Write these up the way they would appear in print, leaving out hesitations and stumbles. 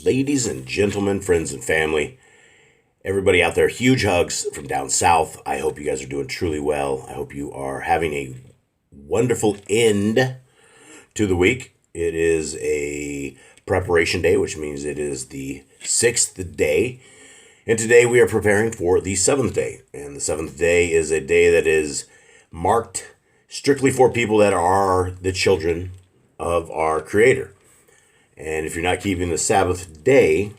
Ladies and gentlemen, friends and family, everybody out there, huge hugs from down south. I hope you guys are doing truly well. I hope you are having a wonderful end to the week. It is a preparation day, which means it is the 6th day. And today we are preparing for the 7th day. And the 7th day is a day that is marked strictly for people that are the children of our Creator. And if you're not keeping the Sabbath day,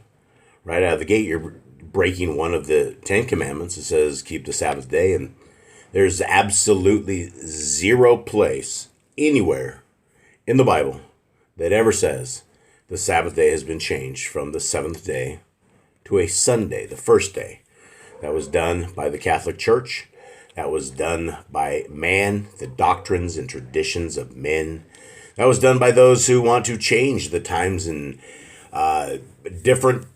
right out of the gate, you're breaking one of the 10 commandments. It says keep the Sabbath day. And there's absolutely zero place anywhere in the Bible that ever says the Sabbath day has been changed from the 7th day to a Sunday, the first day. That was done by the Catholic Church. That was done by man, the doctrines and traditions of men. That was done by those who want to change the times and different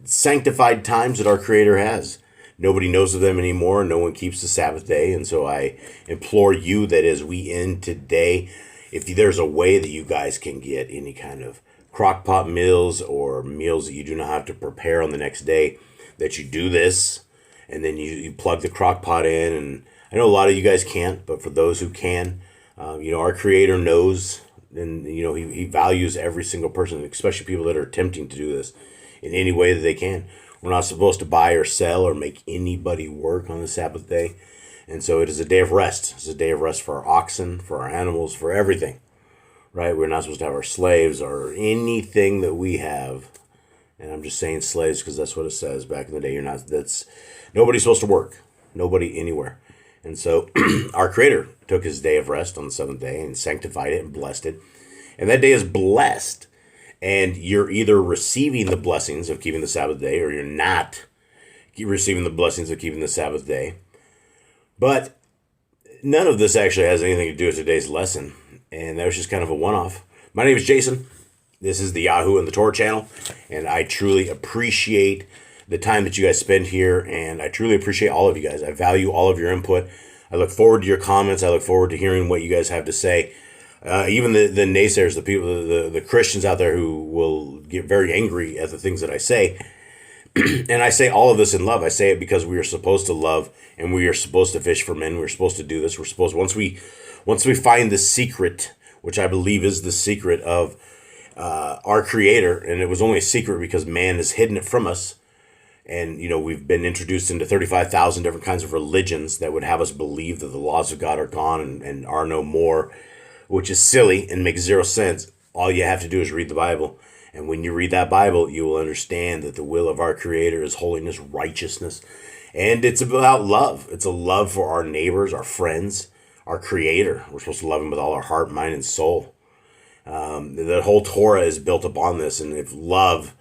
sanctified times that our Creator has. Nobody knows of them anymore. No one keeps the Sabbath day. And so I implore you that as we end today, if there's a way that you guys can get any kind of crock pot meals or meals that you do not have to prepare on the next day, that you do this and then you plug the crock pot in. And I know a lot of you guys can't, but for those who can, our Creator knows, and he values every single person, especially people that are attempting to do this in any way that they can. We're not supposed to buy or sell or make anybody work on the Sabbath day. And so it is a day of rest. It's a day of rest for our oxen, for our animals, for everything, right? We're not supposed to have our slaves or anything that we have. And I'm just saying slaves because that's what it says back in the day. Nobody's supposed to work. Nobody anywhere. And so our Creator took his day of rest on the 7th day and sanctified it and blessed it. And that day is blessed. And you're either receiving the blessings of keeping the Sabbath day or you're not receiving the blessings of keeping the Sabbath day. But none of this actually has anything to do with today's lesson. And that was just kind of a one-off. My name is Jason. This is the Yahoo and the Torah channel. And I truly appreciate the time that you guys spend here, and I truly appreciate all of you guys. I value all of your input. I look forward to your comments. I look forward to hearing what you guys have to say. Even the naysayers, the people, the Christians out there who will get very angry at the things that I say. And I say all of this in love. I say it because we are supposed to love, and we are supposed to fish for men. We're supposed to do this. We're supposed once we find the secret, which I believe is the secret of our Creator, and it was only a secret because man has hidden it from us. And, we've been introduced into 35,000 different kinds of religions that would have us believe that the laws of God are gone and are no more, which is silly and makes zero sense. All you have to do is read the Bible. And when you read that Bible, you will understand that the will of our Creator is holiness, righteousness. And it's about love. It's a love for our neighbors, our friends, our Creator. We're supposed to love Him with all our heart, mind, and soul. The whole Torah is built upon this. And if love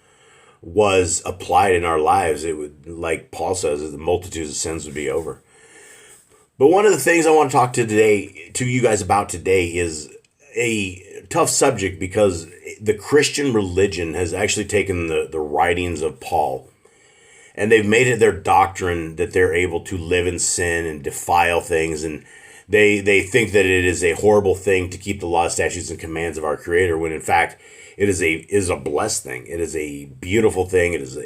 was applied in our lives, it would, like Paul says, the multitudes of sins would be over. But one of the things I want to talk to you guys about today is a tough subject because the Christian religion has actually taken the writings of Paul and they've made it their doctrine that they're able to live in sin and defile things, and they think that it is a horrible thing to keep the laws, statutes, and commands of our Creator, when in fact it is a blessed thing. It is a beautiful thing. It is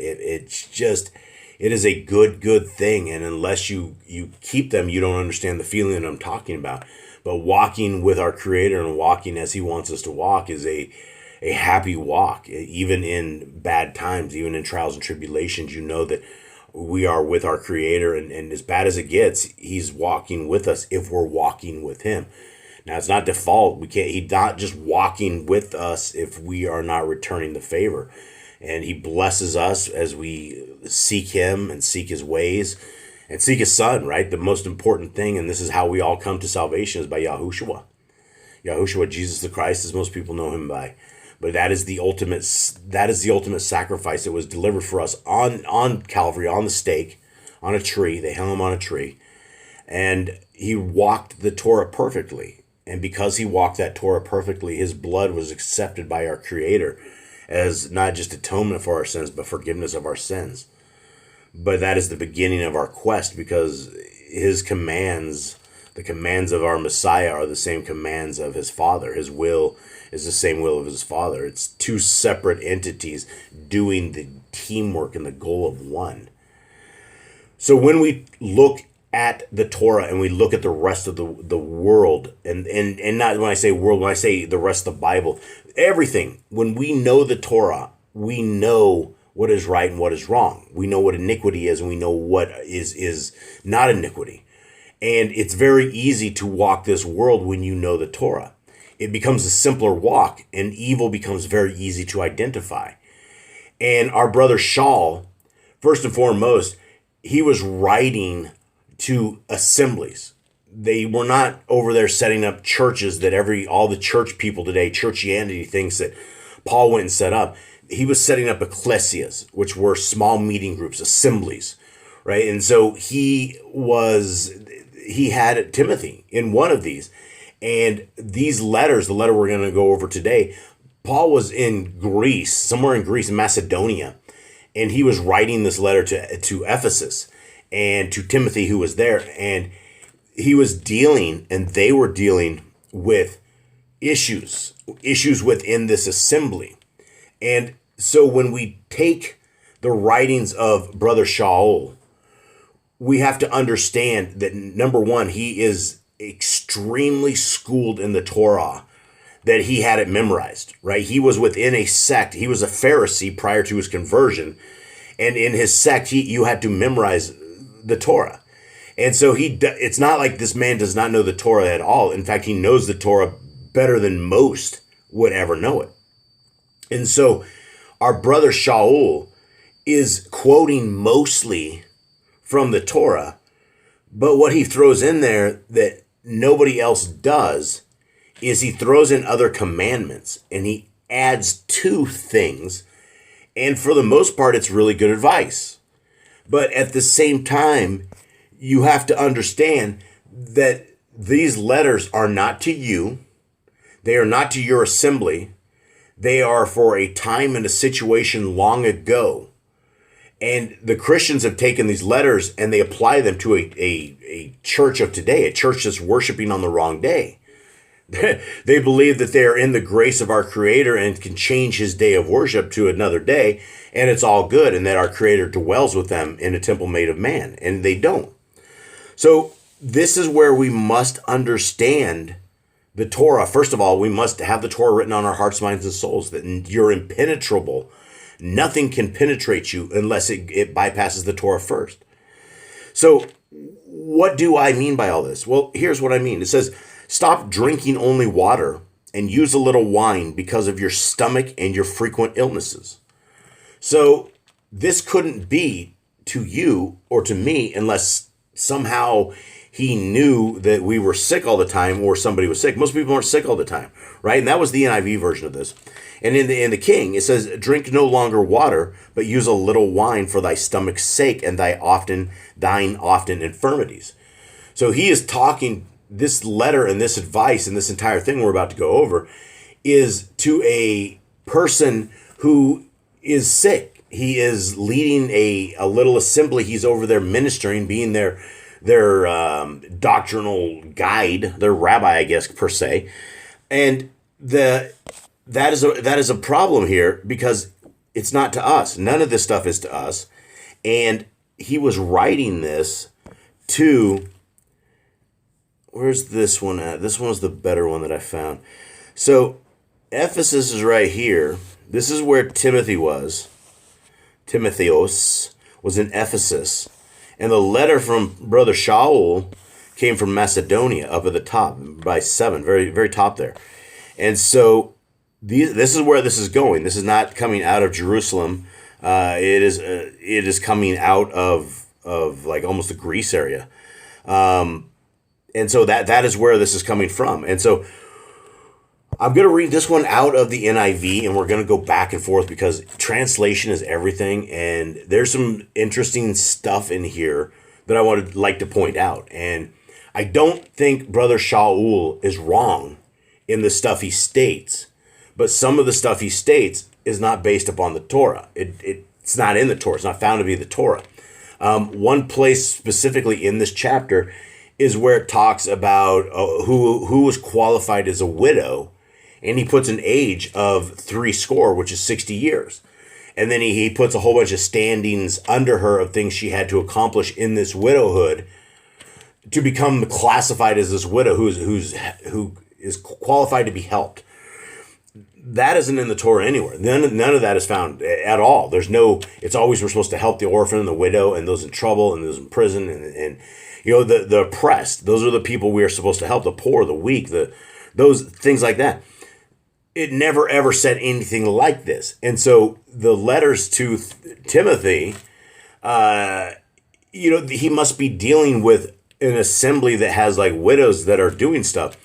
a good thing. And unless you keep them, you don't understand the feeling that I'm talking about. But walking with our Creator and walking as He wants us to walk is a happy walk. Even in bad times, even in trials and tribulations, you know that we are with our Creator, and as bad as it gets, He's walking with us if we're walking with Him. Now, it's not default. He's not just walking with us if we are not returning the favor. And He blesses us as we seek Him and seek His ways and seek His Son, right? The most important thing, and this is how we all come to salvation, is by Yahushua. Yahushua, Jesus the Christ, as most people know Him by. But that is the ultimate sacrifice that was delivered for us on Calvary, on the stake, on a tree. They hung Him on a tree. And He walked the Torah perfectly. And because He walked that Torah perfectly, His blood was accepted by our Creator as not just atonement for our sins, but forgiveness of our sins. But that is the beginning of our quest, because His commands The commands of our Messiah are the same commands of his Father. His will is the same will of his Father. It's two separate entities doing the teamwork and the goal of one. So when we look at the Torah and we look at the rest of the world, and not when I say world, when I say the rest of the Bible, everything, when we know the Torah, we know what is right and what is wrong. We know what iniquity is, and we know what is not iniquity. And it's very easy to walk this world when you know the Torah. It becomes a simpler walk, and evil becomes very easy to identify. And our brother Shaul, first and foremost, he was writing to assemblies. They were not over there setting up churches that all the church people today, churchianity thinks that Paul went and set up. He was setting up ecclesias, which were small meeting groups, assemblies, right? And so he had Timothy in one of these. And these letters, the letter we're going to go over today, Paul was in Greece, somewhere in Greece, Macedonia, and he was writing this letter to Ephesus and to Timothy, who was there. And he was dealing, and they were dealing with issues within this assembly. And so when we take the writings of Brother Shaul, we have to understand that, number one, he is extremely schooled in the Torah, that he had it memorized, right? He was within a sect. He was a Pharisee prior to his conversion. And in his sect, you had to memorize the Torah. And so it's not like this man does not know the Torah at all. In fact, he knows the Torah better than most would ever know it. And so our brother Shaul is quoting mostly from the Torah, but what he throws in there that nobody else does is he throws in other commandments, and he adds two things. And for the most part, it's really good advice. But at the same time, you have to understand that these letters are not to you. They are not to your assembly. They are for a time and a situation long ago. And the Christians have taken these letters and they apply them to a church of today, a church that's worshiping on the wrong day. They believe that they are in the grace of our Creator and can change his day of worship to another day, and it's all good, and that our Creator dwells with them in a temple made of man, and they don't. So this is where we must understand the Torah. First of all, we must have the Torah written on our hearts, minds, and souls, that you're impenetrable. Nothing can penetrate you unless it bypasses the Torah first. So what do I mean by all this? Well, here's what I mean. It says, stop drinking only water and use a little wine because of your stomach and your frequent illnesses. So this couldn't be to you or to me unless somehow he knew that we were sick all the time or somebody was sick. Most people aren't sick all the time, right? And that was the NIV version of this. And in the King, it says, drink no longer water, but use a little wine for thy stomach's sake and thine often infirmities. So he is talking, this letter and this advice and this entire thing we're about to go over is to a person who is sick. He is leading a little assembly. He's over there ministering, being their doctrinal guide, their rabbi, I guess, per se. And that is a problem here because it's not to us. None of this stuff is to us. And he was writing this to, where's this one at? This one was the better one that I found. So Ephesus is right here. This is where Timothy was. Timotheos was in Ephesus. And the letter from Brother Shaul came from Macedonia, up at the top by 7, very, very top there. And so this is where this is going. This is not coming out of Jerusalem. It is coming out of like almost the Greece area. And so that is where this is coming from. And so I'm going to read this one out of the NIV, and we're going to go back and forth because translation is everything. And there's some interesting stuff in here that I would like to point out. And I don't think Brother Shaul is wrong in the stuff he states, but some of the stuff he states is not based upon the Torah. It's not in the Torah. It's not found to be the Torah. One place specifically in this chapter is where it talks about who was qualified as a widow, and he puts an age of 60, which is 60 years. And then he puts a whole bunch of standings under her of things she had to accomplish in this widowhood to become classified as this widow who is qualified to be helped. That isn't in the Torah anywhere. None of that is found at all. There's no. It's always we're supposed to help the orphan and the widow and those in trouble and those in prison and the oppressed. Those are the people we are supposed to help. The poor, the weak, those things like that. It never ever said anything like this. And so the letters to Timothy, he must be dealing with an assembly that has like widows that are doing stuff.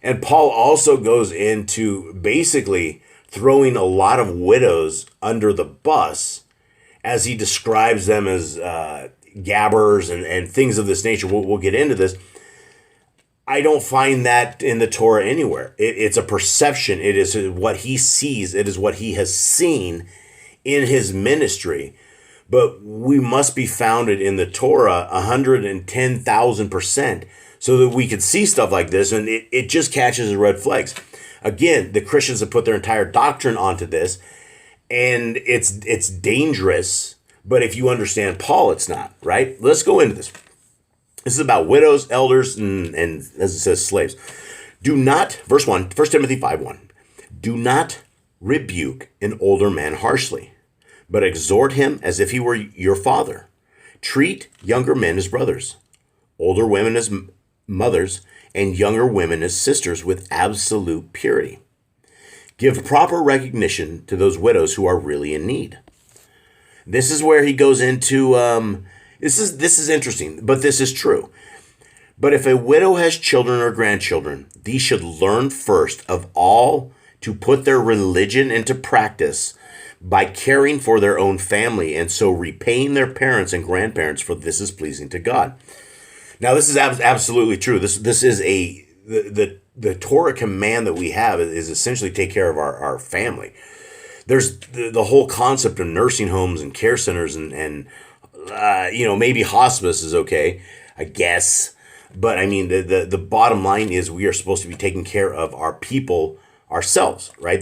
And Paul also goes into basically throwing a lot of widows under the bus as he describes them as gabbers and things of this nature. We'll get into this. I don't find that in the Torah anywhere. It's a perception. It is what he sees. It is what he has seen in his ministry. But we must be founded in the Torah 110,000% so that we could see stuff like this, and it just catches red flags. Again, the Christians have put their entire doctrine onto this, and it's dangerous, but if you understand Paul, it's not, right? Let's go into this. This is about widows, elders, and as it says, slaves. Do not, verse 1, 1 Timothy 5:1, do not rebuke an older man harshly, but exhort him as if he were your father. Treat younger men as brothers, older women as mothers, and younger women as sisters with absolute purity. Give proper recognition to those widows who are really in need. This is where he goes into, this is interesting, but this is true. But if a widow has children or grandchildren, these should learn first of all to put their religion into practice by caring for their own family and so repaying their parents and grandparents, for this is pleasing to God. Now, this is absolutely true. This is the Torah command that we have is essentially take care of our family. There's the whole concept of nursing homes and care centers and maybe hospice is okay, I guess. But I mean, the bottom line is we are supposed to be taking care of our people ourselves, right?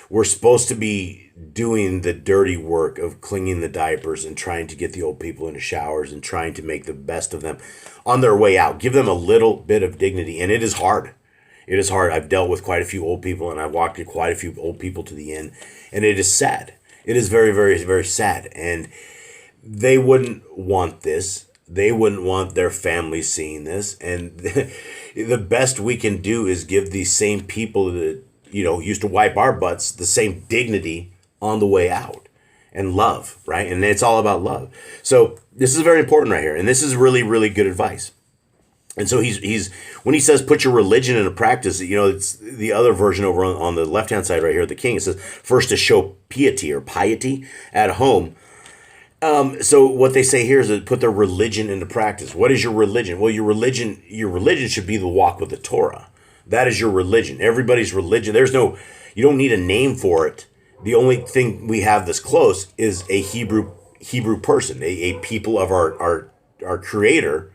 We're supposed to be doing the dirty work of cleaning the diapers and trying to get the old people into showers and trying to make the best of them on their way out. Give them a little bit of dignity. And it is hard. It is hard. I've dealt with quite a few old people, and I've walked with quite a few old people to the end. And it is sad. It is very, very, very sad. And they wouldn't want this. They wouldn't want their families seeing this. And the best we can do is give these same people that, used to wipe our butts the same dignity on the way out and love, right? And it's all about love. So this is very important right here. And this is really, really good advice. And so he's when he says put your religion into practice, it's the other version over on the left-hand side right here, the king. It says first to show piety at home. So what they say here is to put their religion into practice. What is your religion? Well, your religion should be the walk with the Torah. That is your religion. Everybody's religion. You don't need a name for it. The only thing we have this close is a Hebrew person, a people of our Creator.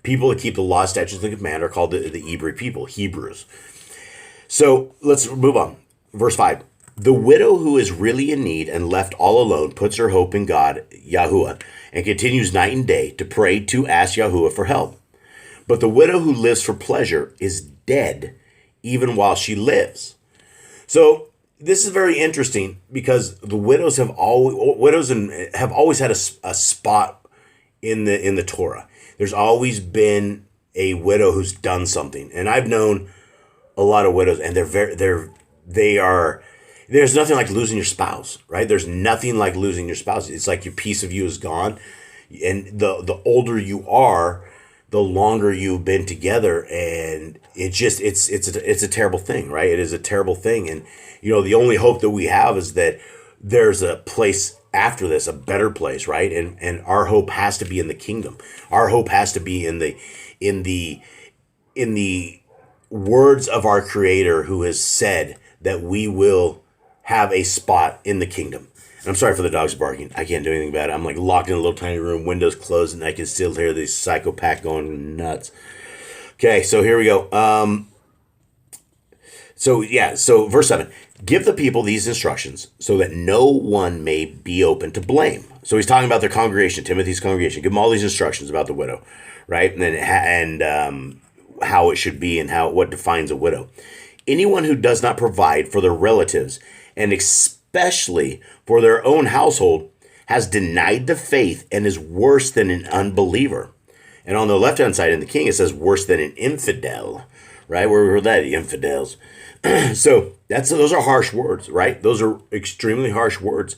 People that keep the law, statutes, and command are called the Hebrew people, Hebrews. So let's move on. Verse 5. The widow who is really in need and left all alone puts her hope in God, Yahuwah, and continues night and day to pray to ask Yahuwah for help. But the widow who lives for pleasure is dead even while she lives. So this is very interesting because the widows have always had a spot in the Torah. There's always been a widow who's done something, and I've known a lot of widows, and there's nothing like losing your spouse, right? There's nothing like losing your spouse. It's like your piece of you is gone, and the older you are, the longer you've been together, and it's a terrible thing, right? It is a terrible thing, and the only hope that we have is that there's a place after this, a better place, right? And our hope has to be in the kingdom. Our hope has to be in the words of our Creator, who has said that we will have a spot in the kingdom. And I'm sorry for the dogs barking. I can't do anything about it. I'm like locked in a little tiny room, windows closed, and I can still hear this psychopath going nuts. Okay, so here we go. So verse 7. Give the people these instructions so that no one may be open to blame. So he's talking about their congregation, Timothy's congregation. Give them all these instructions about the widow, right? And how it should be and what defines a widow. Anyone who does not provide for their relatives, and especially for their own household, has denied the faith and is worse than an unbeliever. And on the left-hand side in the king, it says worse than an infidel, right? Where we heard that, infidels. So those are harsh words, right? Those are extremely harsh words.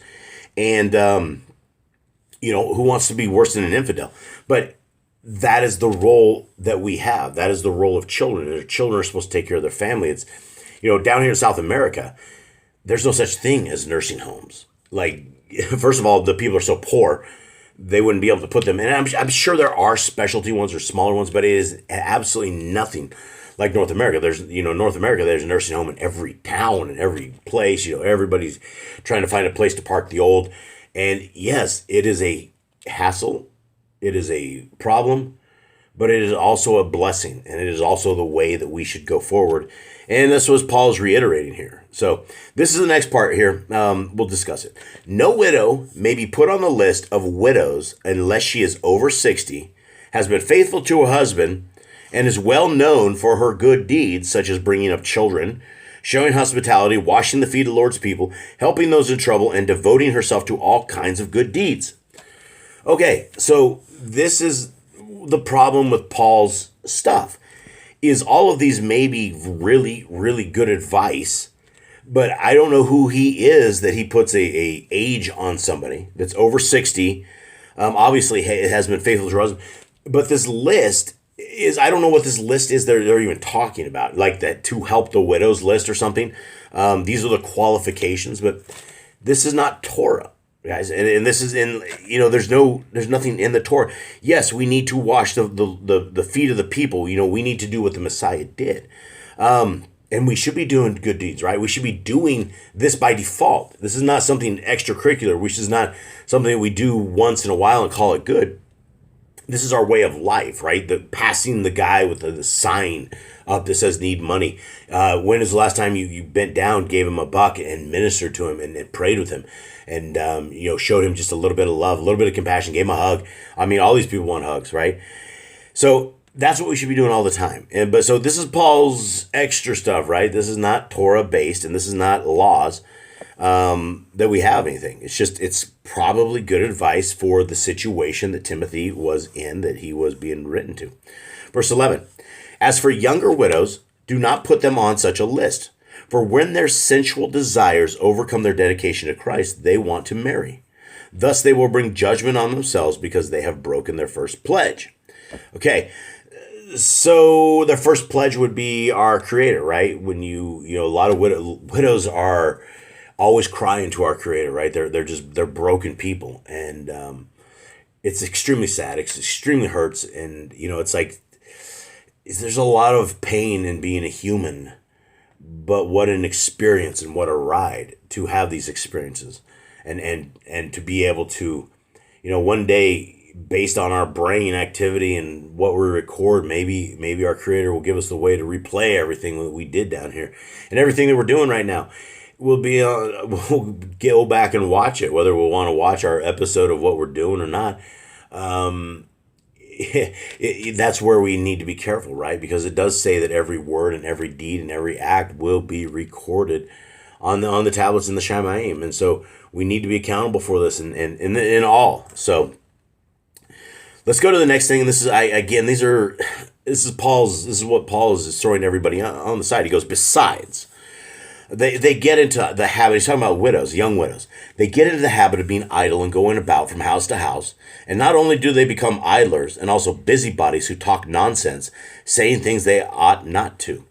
And, who wants to be worse than an infidel? But that is the role that we have. That is the role of children. And children are supposed to take care of their family. It's, down here in South America, there's no such thing as nursing homes. Like, first of all, the people are so poor, they wouldn't be able to put them in. I'm sure there are specialty ones or smaller ones, but it is absolutely nothing like North America. There's a nursing home in every town and every place. Everybody's trying to find a place to park the old. And yes, it is a hassle. It is a problem, but it is also a blessing. And it is also the way that we should go forward. And this was Paul's reiterating here. So this is the next part here. We'll discuss it. No widow may be put on the list of widows unless she is over 60, has been faithful to her husband, and is well known for her good deeds, such as bringing up children, showing hospitality, washing the feet of the Lord's people, helping those in trouble, and devoting herself to all kinds of good deeds. Okay, so this is the problem with Paul's stuff, is all of these may be really, really good advice, but I don't know who he is that he puts a age on somebody that's over 60. Obviously, it has been faithful to her husband, but this list I don't know what this list is they're even talking about, like that to help the widows list or something. These are the qualifications, but this is not Torah, guys. And this is in, there's nothing in the Torah. Yes, we need to wash the feet of the people. We need to do what the Messiah did. And we should be doing good deeds, right? We should be doing this by default. This is not something extracurricular, which is not something that we do once in a while and call it good. This is our way of life, right? Passing the guy with the sign up that says need money. When is the last time you bent down, gave him a buck, and ministered to him and prayed with him, and showed him just a little bit of love, a little bit of compassion, gave him a hug? I mean, all these people want hugs, right? So that's what we should be doing all the time. So this is Paul's extra stuff, right? This is not Torah based, and this is not laws that we have anything. It's probably good advice for the situation that Timothy was in, that he was being written to. Verse 11, as for younger widows, do not put them on such a list, for when their sensual desires overcome their dedication to Christ, they want to marry. Thus they will bring judgment on themselves because they have broken their first pledge. Okay, so their first pledge would be our Creator, right? When a lot of widows are always crying to our Creator, right? They're broken people, and it's extremely sad. It's extremely hurts, and it's like there's a lot of pain in being a human, but what an experience and what a ride to have these experiences, and to be able to, one day, based on our brain activity and what we record, maybe our Creator will give us the way to replay everything that we did down here and everything that we're doing right now. We'll go back and watch it, whether we'll want to watch our episode of what we're doing or not. That's where we need to be careful, right? Because it does say that every word and every deed and every act will be recorded on the tablets in the Shamayim, and so we need to be accountable for this in all. So let's go to the next thing. And this is what Paul is throwing everybody on the side. He goes, besides. They get into the habit, he's talking about widows, young widows. They get into the habit of being idle and going about from house to house. And not only do they become idlers and also busybodies who talk nonsense, saying things they ought not to.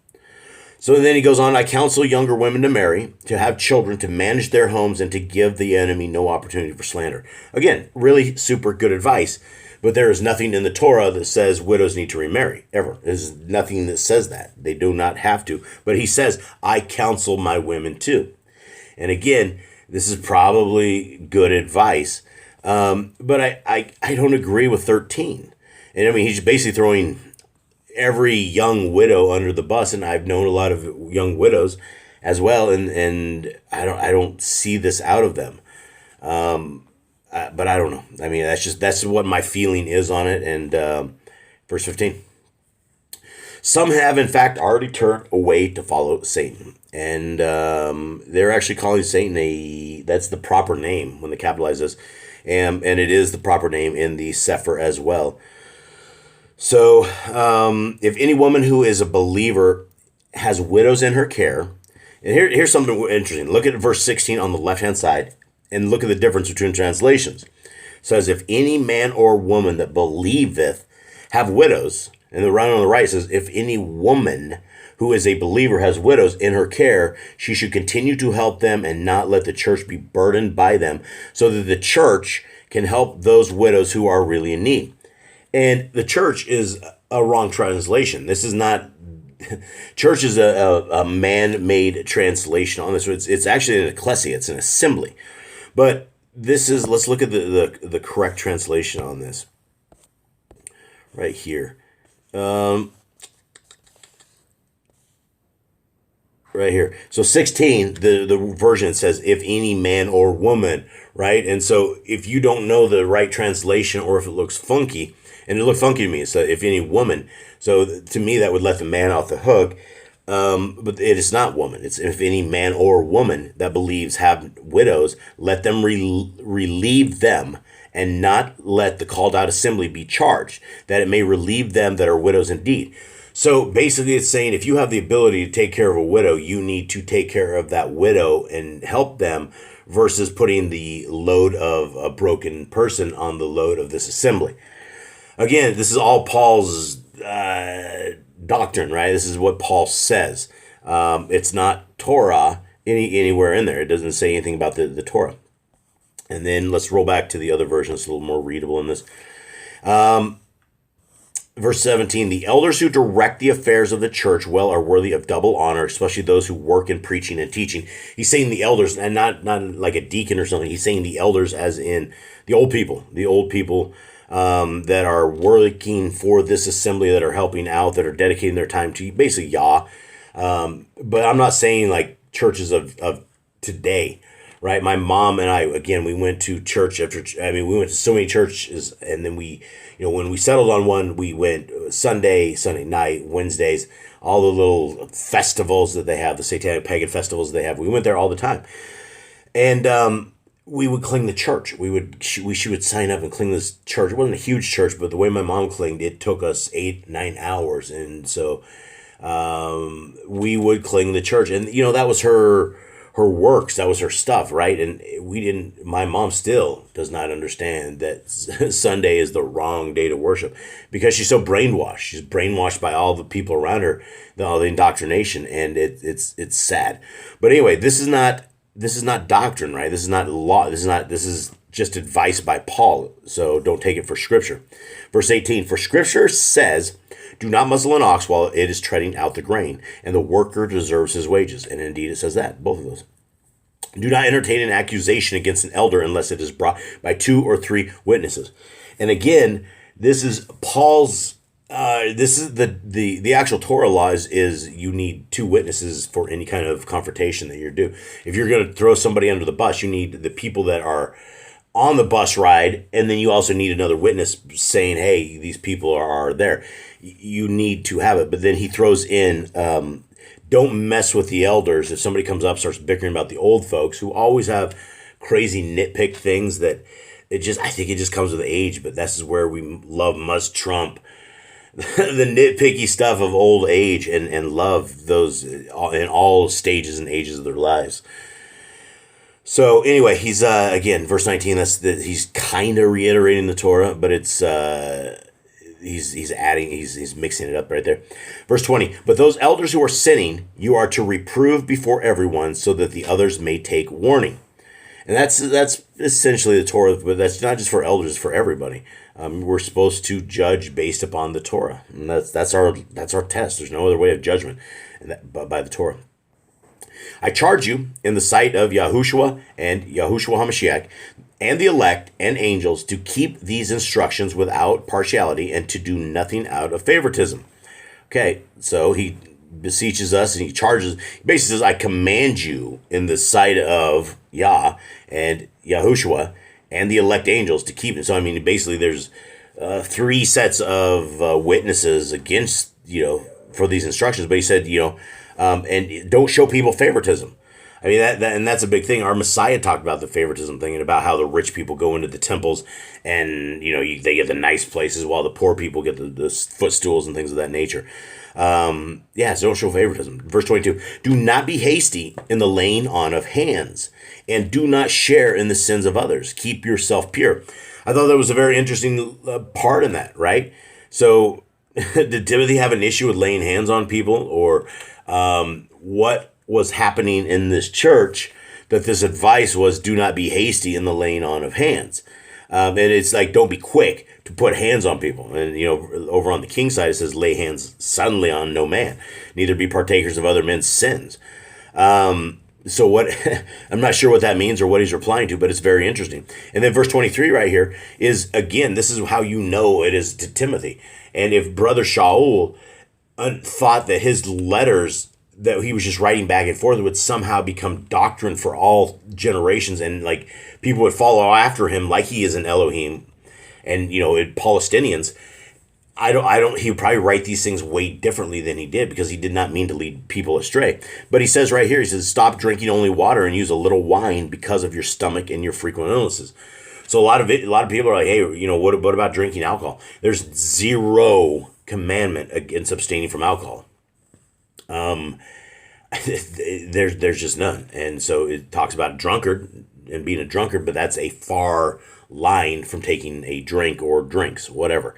So then he goes on, I counsel younger women to marry, to have children, to manage their homes, and to give the enemy no opportunity for slander. Again, really super good advice. But there is nothing in the Torah that says widows need to remarry, ever. There's nothing that says that. They do not have to. But he says, I counsel my women too. And again, this is probably good advice, but I don't agree with 13. And I mean, he's basically throwing every young widow under the bus, and I've known a lot of young widows as well, and I don't see this out of them. But I don't know. I mean, that's what my feeling is on it. And verse 15. Some have, in fact, already turned away to follow Satan. And they're actually calling Satan that's the proper name when they capitalize this. And it is the proper name in the Sefer as well. So if any woman who is a believer has widows in her care, and here's something interesting. Look at verse 16 on the left-hand side, and look at the difference between translations. It says, if any man or woman that believeth have widows, and the one on the right says, if any woman who is a believer has widows in her care, she should continue to help them and not let the church be burdened by them, so that the church can help those widows who are really in need. And the church is a wrong translation. This is not, church is a man-made translation on this. It's actually an ecclesia, it's an assembly. But this is, let's look at the correct translation on this. Right here. Right here. So 16, the version says, if any man or woman, right? And so if you don't know the right translation, or if it looks funky, and it looked funky to me, so if any woman, so to me that would let the man off the hook, but it is not woman. It's if any man or woman that believes have widows, let them relieve them, and not let the called out assembly be charged, that it may relieve them that are widows indeed. So basically it's saying, if you have the ability to take care of a widow, you need to take care of that widow and help them, versus putting the load of a broken person on the load of this assembly. Again, this is all Paul's doctrine, right? This is what Paul says. It's not Torah anywhere in there. It doesn't say anything about the Torah. And then let's roll back to the other version. It's a little more readable in this. Verse 17, the elders who direct the affairs of the church well are worthy of double honor, especially those who work in preaching and teaching. He's saying the elders, and not like a deacon or something. He's saying the elders as in the old people that are working for this assembly, that are helping out, that are dedicating their time to basically Yah. But I'm not saying like churches of today. Right, my mom and I, again, we went to church after. We went to so many churches, and then when we settled on one, we went Sunday night, Wednesdays, all the little festivals that they have, the satanic pagan festivals they have. We went there all the time, and we would clean the church. She would sign up and clean this church. It wasn't a huge church, but the way my mom cleaned, it took us 8-9 hours, and so we would clean the church, and that was her works, that was her stuff, right? And my mom still does not understand that Sunday is the wrong day to worship, because she's so brainwashed. She's brainwashed by all the people around her, all the indoctrination, and it's sad. But anyway, this is not doctrine, right? This is not law. This is just advice by Paul. So don't take it for scripture. Verse 18, for scripture says, do not muzzle an ox while it is treading out the grain, and the worker deserves his wages. And indeed it says that, both of those. Do not entertain an accusation against an elder unless it is brought by 2 or 3 witnesses. And again, this is Paul's, this is the actual Torah laws is you need 2 witnesses for any kind of confrontation that you're due. If you're going to throw somebody under the bus, you need the people that are on the bus ride, and then you also need another witness saying, hey, these people are there. You need to have it. But then he throws in, don't mess with the elders. If somebody comes up, starts bickering about the old folks who always have crazy nitpick things that I think it just comes with age, but this is where we love must trump the nitpicky stuff of old age and love those in all stages and ages of their lives. So anyway, he's again, verse 19. He's kind of reiterating the Torah, but it's he's adding, he's mixing it up right there. Verse 20. But those elders who are sinning, you are to reprove before everyone, so that the others may take warning. And that's essentially the Torah, but that's not just for elders; it's for everybody. We're supposed to judge based upon the Torah, and that's our test. There's no other way of judgment, but by the Torah. I charge you in the sight of Yahushua and Yahushua HaMashiach and the elect and angels to keep these instructions without partiality and to do nothing out of favoritism. Okay, so he beseeches us and he charges, basically says, I command you in the sight of Yah and Yahushua and the elect angels to keep it. So, I mean, basically there's three sets of witnesses against, for these instructions. But he said, and don't show people favoritism. I mean, that and that's a big thing. Our Messiah talked about the favoritism thing and about how the rich people go into the temples and, they get the nice places while the poor people get the footstools and things of that nature. So don't show favoritism. Verse 22, do not be hasty in the laying on of hands and do not share in the sins of others. Keep yourself pure. I thought that was a very interesting part in that, right? So did Timothy have an issue with laying hands on people, or what was happening in this church that this advice was do not be hasty in the laying on of hands? And it's like, don't be quick to put hands on people. And, over on the king side, it says, lay hands suddenly on no man, neither be partakers of other men's sins. So what, I'm not sure what that means or what he's replying to, but it's very interesting. And then verse 23 right here is, again, this is how you know it is to Timothy. And if Brother Shaul thought that his letters that he was just writing back and forth would somehow become doctrine for all generations, and like people would follow after him like he is an Elohim, and Palestinians, he would probably write these things way differently than he did, because he did not mean to lead people astray. But he says right here, he says, stop drinking only water and use a little wine because of your stomach and your frequent illnesses. So a lot of people are like, hey, what about drinking alcohol? There's zero commandment against abstaining from alcohol. There's just none. And so it talks about drunkard and being a drunkard, but that's a far line from taking a drink or drinks, whatever,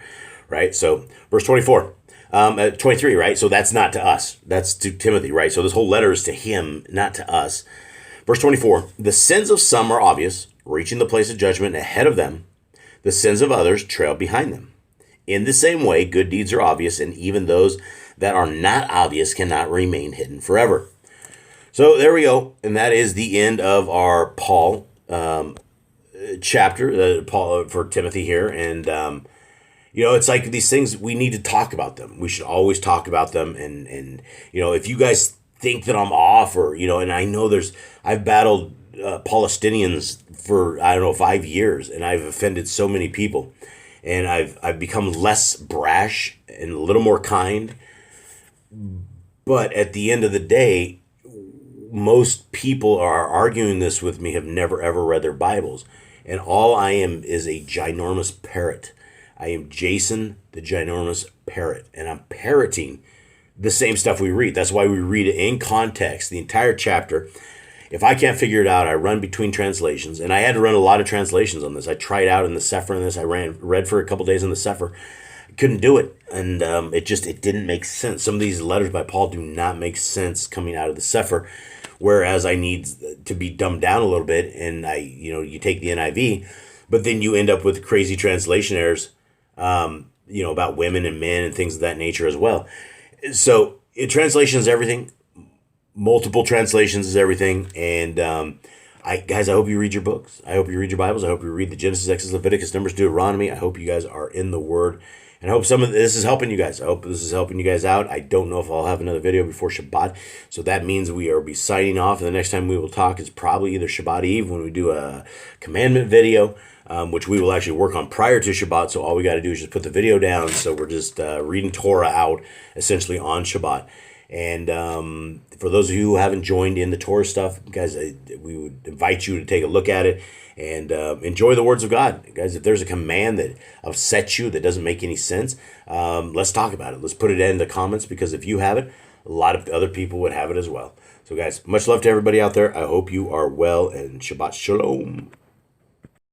right? So verse 24, 23, right? So that's not to us. That's to Timothy, right? So this whole letter is to him, not to us. Verse 24, the sins of some are obvious, reaching the place of judgment ahead of them. The sins of others trail behind them. In the same way, good deeds are obvious, and even those that are not obvious cannot remain hidden forever. So there we go. And that is the end of our Paul chapter, Paul for Timothy here. And, it's like these things, we need to talk about them. We should always talk about them. And if you guys think that I'm off, or, and I know I've battled Palestinians for, 5 years, and I've offended so many people. And I've become less brash and a little more kind. But at the end of the day, most people are arguing this with me have never, ever read their Bibles. And all I am is a ginormous parrot. I am Jason, the ginormous parrot. And I'm parroting the same stuff we read. That's why we read it in context, the entire chapter. If I can't figure it out, I run between translations. And I had to run a lot of translations on this. I tried out in the Sefer on this. I read for a couple days in the Sefer. Couldn't do it, and it didn't make sense. Some of these letters by Paul do not make sense coming out of the Sefer, whereas I need to be dumbed down a little bit, and you take the NIV, but then you end up with crazy translation errors, about women and men and things of that nature as well. So translation is everything. Multiple translations is everything, and I hope you read your books. I hope you read your Bibles. I hope you read the Genesis, Exodus, Leviticus, Numbers, Deuteronomy. I hope you guys are in the Word. And I hope some of this is helping you guys. I hope this is helping you guys out. I don't know if I'll have another video before Shabbat. So that means we will be signing off. And the next time we will talk is probably either Shabbat Eve when we do a commandment video, which we will actually work on prior to Shabbat. So all we got to do is just put the video down. So we're just reading Torah out essentially on Shabbat. And for those of you who haven't joined in the Torah stuff, guys, we would invite you to take a look at it and enjoy the words of God. Guys, if there's a command that upsets you, that doesn't make any sense, let's talk about it. Let's put it in the comments, because if you have it, a lot of other people would have it as well. So guys, much love to everybody out there. I hope you are well, and Shabbat Shalom.